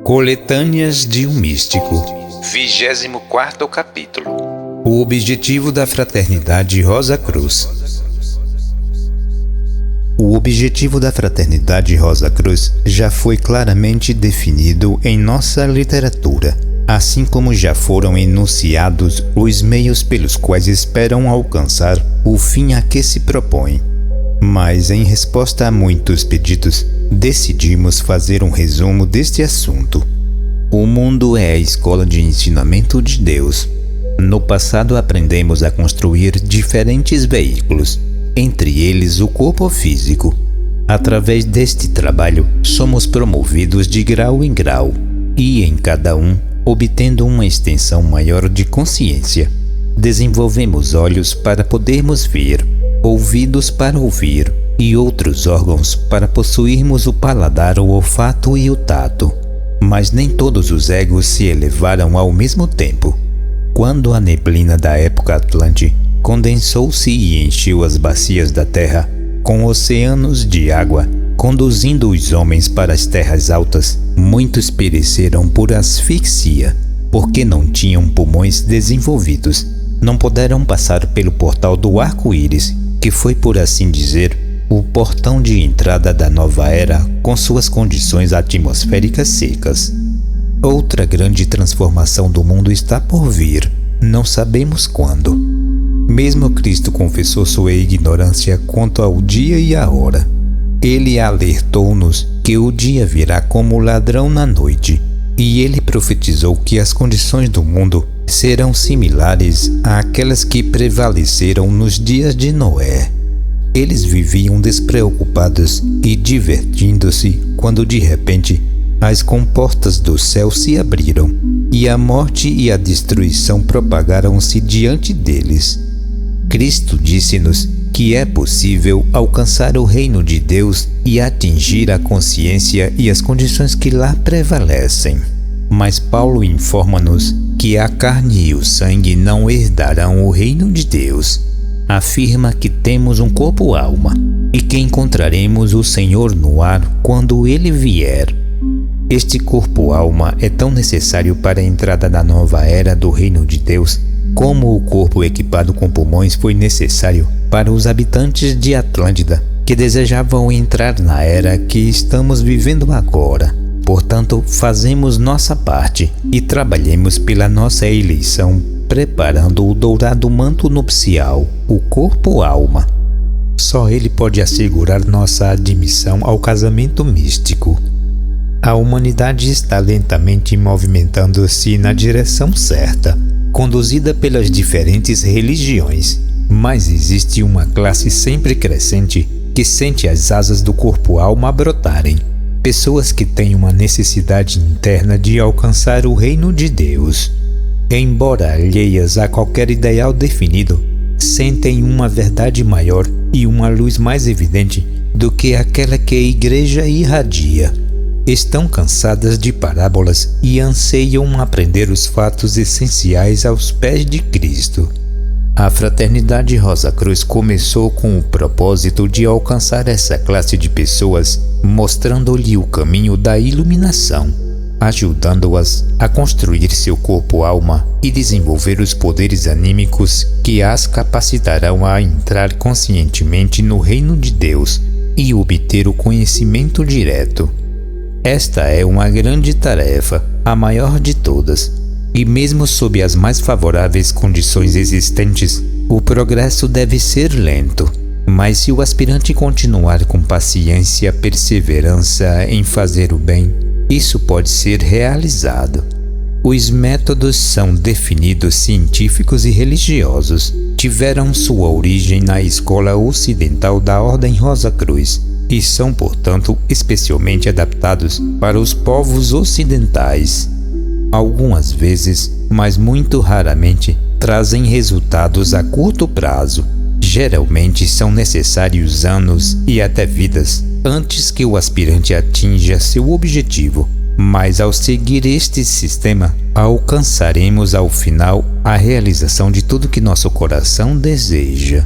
Coletâneas de um Místico, 24º capítulo. O objetivo da Fraternidade Rosa Cruz. O objetivo da Fraternidade Rosa Cruz já foi claramente definido em nossa literatura, assim como já foram enunciados os meios pelos quais esperam alcançar o fim a que se propõe. Mas, em resposta a muitos pedidos, decidimos fazer um resumo deste assunto. O mundo é a escola de ensinamento de Deus. No passado aprendemos a construir diferentes veículos, entre eles o corpo físico. Através deste trabalho, somos promovidos de grau em grau, e em cada um, obtendo uma extensão maior de consciência. Desenvolvemos olhos para podermos ver, ouvidos para ouvir e outros órgãos para possuirmos o paladar, o olfato e o tato. Mas nem todos os egos se elevaram ao mesmo tempo. Quando a neblina da época Atlante condensou-se e encheu as bacias da terra com oceanos de água, conduzindo os homens para as terras altas, muitos pereceram por asfixia, porque não tinham pulmões desenvolvidos. Não puderam passar pelo portal do arco-íris, que foi, por assim dizer, o portão de entrada da nova era com suas condições atmosféricas secas. Outra grande transformação do mundo está por vir, não sabemos quando. Mesmo Cristo confessou sua ignorância quanto ao dia e a hora. Ele alertou-nos que o dia virá como ladrão na noite, e ele profetizou que as condições do mundo serão similares àquelas que prevaleceram nos dias de Noé. Eles viviam despreocupados e divertindo-se quando de repente as comportas do céu se abriram e a morte e a destruição propagaram-se diante deles. Cristo disse-nos que é possível alcançar o reino de Deus e atingir a consciência e as condições que lá prevalecem. Mas Paulo informa-nos que a carne e o sangue não herdarão o reino de Deus. Afirma que temos um corpo-alma e que encontraremos o Senhor no ar quando Ele vier. Este corpo-alma é tão necessário para a entrada na nova era do reino de Deus, como o corpo equipado com pulmões foi necessário para os habitantes de Atlântida, que desejavam entrar na era que estamos vivendo agora. Portanto, fazemos nossa parte e trabalhemos pela nossa eleição, preparando o dourado manto nupcial, o corpo-alma. Só ele pode assegurar nossa admissão ao casamento místico. A humanidade está lentamente movimentando-se na direção certa, conduzida pelas diferentes religiões, mas existe uma classe sempre crescente que sente as asas do corpo-alma brotarem. Pessoas que têm uma necessidade interna de alcançar o reino de Deus. Embora alheias a qualquer ideal definido, sentem uma verdade maior e uma luz mais evidente do que aquela que a igreja irradia. Estão cansadas de parábolas e anseiam aprender os fatos essenciais aos pés de Cristo. A Fraternidade Rosa Cruz começou com o propósito de alcançar essa classe de pessoas, mostrando-lhe o caminho da iluminação, ajudando-as a construir seu corpo-alma e desenvolver os poderes anímicos que as capacitarão a entrar conscientemente no reino de Deus e obter o conhecimento direto. Esta é uma grande tarefa, a maior de todas, e mesmo sob as mais favoráveis condições existentes, o progresso deve ser lento. Mas se o aspirante continuar com paciência e perseverança em fazer o bem, isso pode ser realizado. Os métodos são definidos científicos e religiosos. Tiveram sua origem na escola ocidental da Ordem Rosa Cruz e são, portanto, especialmente adaptados para os povos ocidentais. Algumas vezes, mas muito raramente, trazem resultados a curto prazo. Geralmente são necessários anos e até vidas antes que o aspirante atinja seu objetivo, mas ao seguir este sistema, alcançaremos ao final a realização de tudo que nosso coração deseja.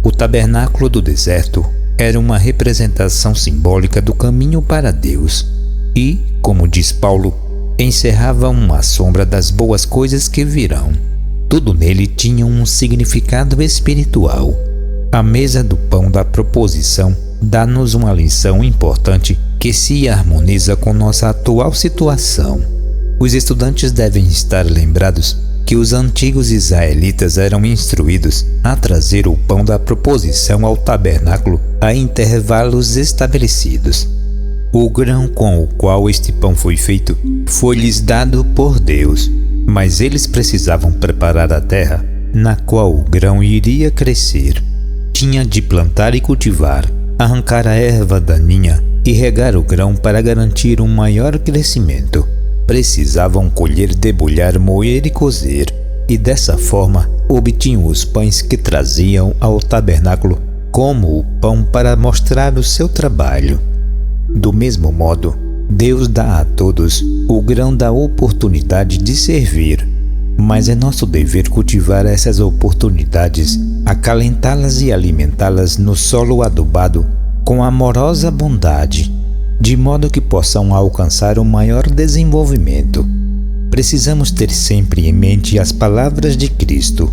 O tabernáculo do deserto era uma representação simbólica do caminho para Deus e, como diz Paulo, encerrava uma sombra das boas coisas que virão. Tudo nele tinha um significado espiritual. A mesa do pão da proposição dá-nos uma lição importante que se harmoniza com nossa atual situação. Os estudantes devem estar lembrados que os antigos israelitas eram instruídos a trazer o pão da proposição ao tabernáculo a intervalos estabelecidos. O grão com o qual este pão foi feito foi-lhes dado por Deus, mas eles precisavam preparar a terra na qual o grão iria crescer. Tinha de plantar e cultivar, arrancar a erva daninha e regar o grão para garantir um maior crescimento. Precisavam colher, debulhar, moer e cozer, e dessa forma obtinham os pães que traziam ao tabernáculo como o pão para mostrar o seu trabalho. Do mesmo modo, Deus dá a todos o grão da oportunidade de servir, mas é nosso dever cultivar essas oportunidades, acalentá-las e alimentá-las no solo adubado com amorosa bondade, de modo que possam alcançar um maior desenvolvimento. Precisamos ter sempre em mente as palavras de Cristo: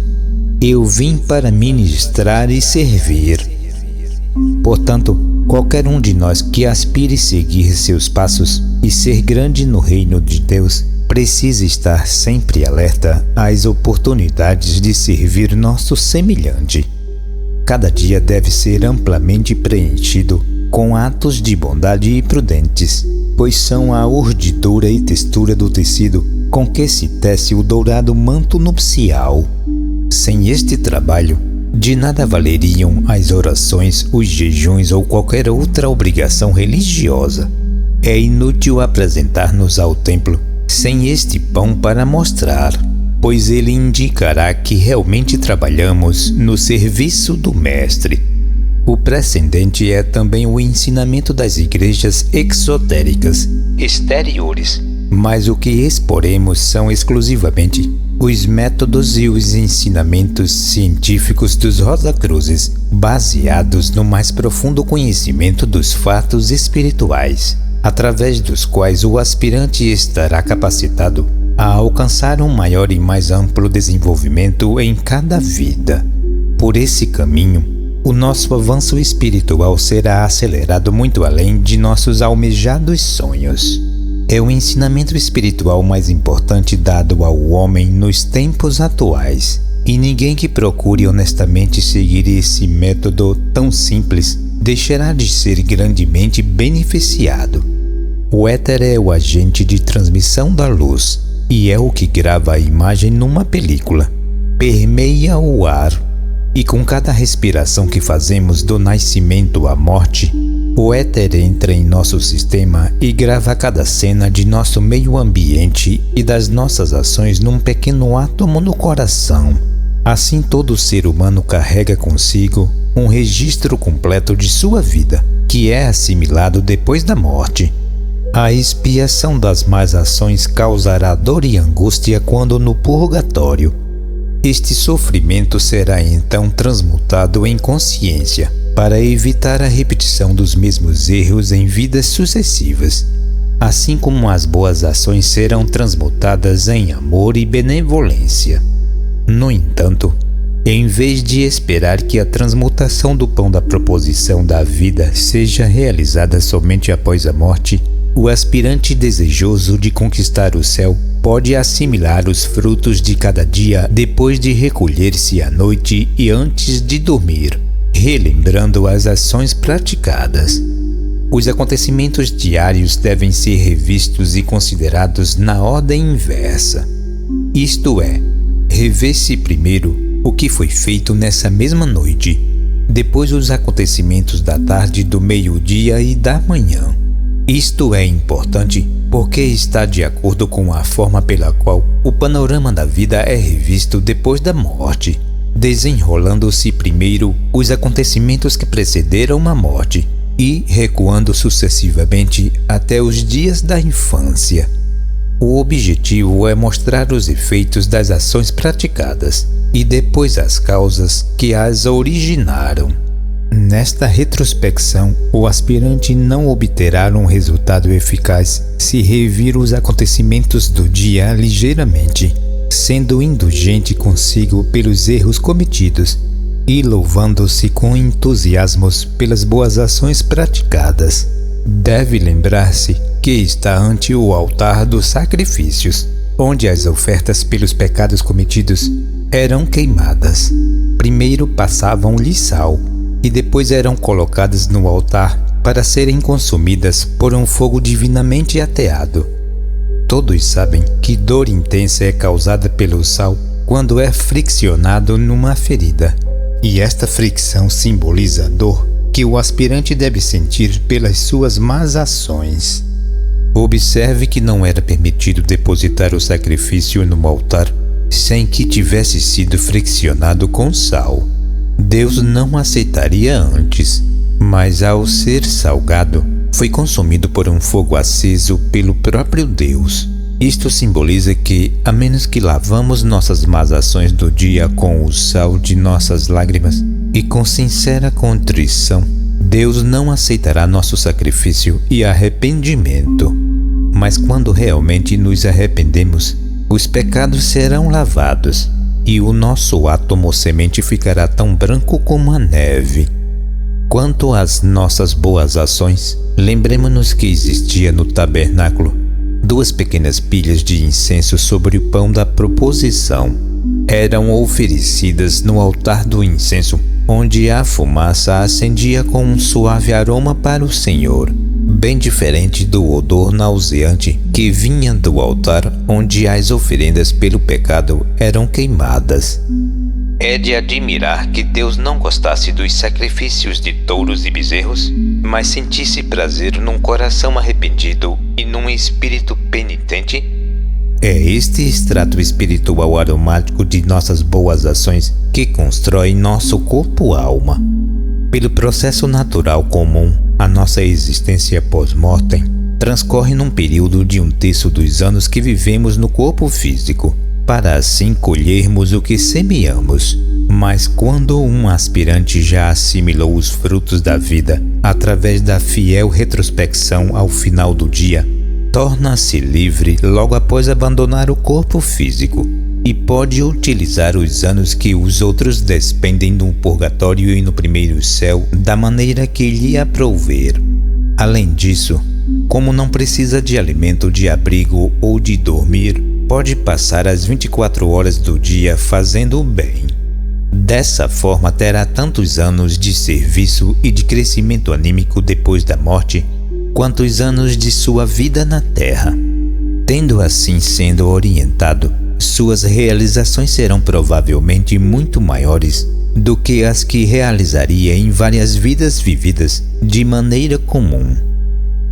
eu vim para ministrar e servir. Portanto, qualquer um de nós que aspire seguir seus passos e ser grande no reino de Deus, precisa estar sempre alerta às oportunidades de servir nosso semelhante. Cada dia deve ser amplamente preenchido com atos de bondade e prudentes, pois são a urdidura e textura do tecido com que se tece o dourado manto nupcial. Sem este trabalho, de nada valeriam as orações, os jejuns ou qualquer outra obrigação religiosa. É inútil apresentar-nos ao templo sem este pão para mostrar, pois ele indicará que realmente trabalhamos no serviço do Mestre. O precedente é também o ensinamento das igrejas exotéricas, exteriores, mas o que exporemos são exclusivamente os métodos e os ensinamentos científicos dos Rosacruzes, baseados no mais profundo conhecimento dos fatos espirituais, através dos quais o aspirante estará capacitado a alcançar um maior e mais amplo desenvolvimento em cada vida. Por esse caminho, o nosso avanço espiritual será acelerado muito além de nossos almejados sonhos. É o ensinamento espiritual mais importante dado ao homem nos tempos atuais, e ninguém que procure honestamente seguir esse método tão simples deixará de ser grandemente beneficiado. O éter é o agente de transmissão da luz e é o que grava a imagem numa película. Permeia o ar, e com cada respiração que fazemos do nascimento à morte, o éter entra em nosso sistema e grava cada cena de nosso meio ambiente e das nossas ações num pequeno átomo no coração. Assim, todo ser humano carrega consigo um registro completo de sua vida, que é assimilado depois da morte. A expiação das más ações causará dor e angústia quando no purgatório. Este sofrimento será então transmutado em consciência, para evitar a repetição dos mesmos erros em vidas sucessivas, assim como as boas ações serão transmutadas em amor e benevolência. No entanto, em vez de esperar que a transmutação do pão da proposição da vida seja realizada somente após a morte, o aspirante desejoso de conquistar o céu pode assimilar os frutos de cada dia depois de recolher-se à noite e antes de dormir, relembrando as ações praticadas. Os acontecimentos diários devem ser revistos e considerados na ordem inversa. Isto é, rever-se primeiro o que foi feito nessa mesma noite, depois os acontecimentos da tarde, do meio-dia e da manhã. Isto é importante porque está de acordo com a forma pela qual o panorama da vida é revisto depois da morte, desenrolando-se primeiro os acontecimentos que precederam a morte e recuando sucessivamente até os dias da infância. O objetivo é mostrar os efeitos das ações praticadas e depois as causas que as originaram. Nesta retrospecção, o aspirante não obterá um resultado eficaz se revir os acontecimentos do dia ligeiramente, sendo indulgente consigo pelos erros cometidos e louvando-se com entusiasmos pelas boas ações praticadas. Deve lembrar-se que está ante o altar dos sacrifícios, onde as ofertas pelos pecados cometidos eram queimadas. Primeiro passavam-lhe sal e depois eram colocadas no altar para serem consumidas por um fogo divinamente ateado. Todos sabem que dor intensa é causada pelo sal quando é friccionado numa ferida, e esta fricção simboliza a dor que o aspirante deve sentir pelas suas más ações. Observe que não era permitido depositar o sacrifício no altar sem que tivesse sido friccionado com sal. Deus não aceitaria antes, mas ao ser salgado, foi consumido por um fogo aceso pelo próprio Deus. Isto simboliza que, a menos que lavamos nossas más ações do dia com o sal de nossas lágrimas e com sincera contrição, Deus não aceitará nosso sacrifício e arrependimento. Mas quando realmente nos arrependemos, os pecados serão lavados e o nosso átomo semente ficará tão branco como a neve. Quanto às nossas boas ações, lembremos-nos que existia no tabernáculo 2 pequenas pilhas de incenso sobre o pão da proposição. Eram oferecidas no altar do incenso, onde a fumaça ascendia com um suave aroma para o Senhor, bem diferente do odor nauseante que vinha do altar onde as oferendas pelo pecado eram queimadas. É de admirar que Deus não gostasse dos sacrifícios de touros e bezerros, mas sentisse prazer num coração arrependido e num espírito penitente. É este extrato espiritual aromático de nossas boas ações que constrói nosso corpo-alma. Pelo processo natural comum, a nossa existência pós-mortem transcorre num período de 1/3 dos anos que vivemos no corpo físico, para assim colhermos o que semeamos. Mas quando um aspirante já assimilou os frutos da vida através da fiel retrospecção ao final do dia, torna-se livre logo após abandonar o corpo físico e pode utilizar os anos que os outros despendem no purgatório e no primeiro céu da maneira que lhe aprouver. Além disso, como não precisa de alimento, de abrigo ou de dormir, pode passar as 24 horas do dia fazendo o bem. Dessa forma terá tantos anos de serviço e de crescimento anímico depois da morte, quantos anos de sua vida na Terra. Tendo assim sendo orientado, suas realizações serão provavelmente muito maiores do que as que realizaria em várias vidas vividas de maneira comum.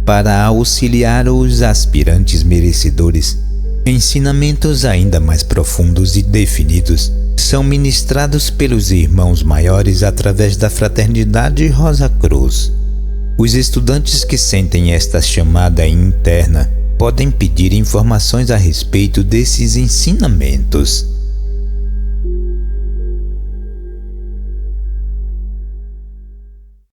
Para auxiliar os aspirantes merecedores, ensinamentos ainda mais profundos e definidos são ministrados pelos irmãos maiores através da Fraternidade Rosa Cruz. Os estudantes que sentem esta chamada interna podem pedir informações a respeito desses ensinamentos.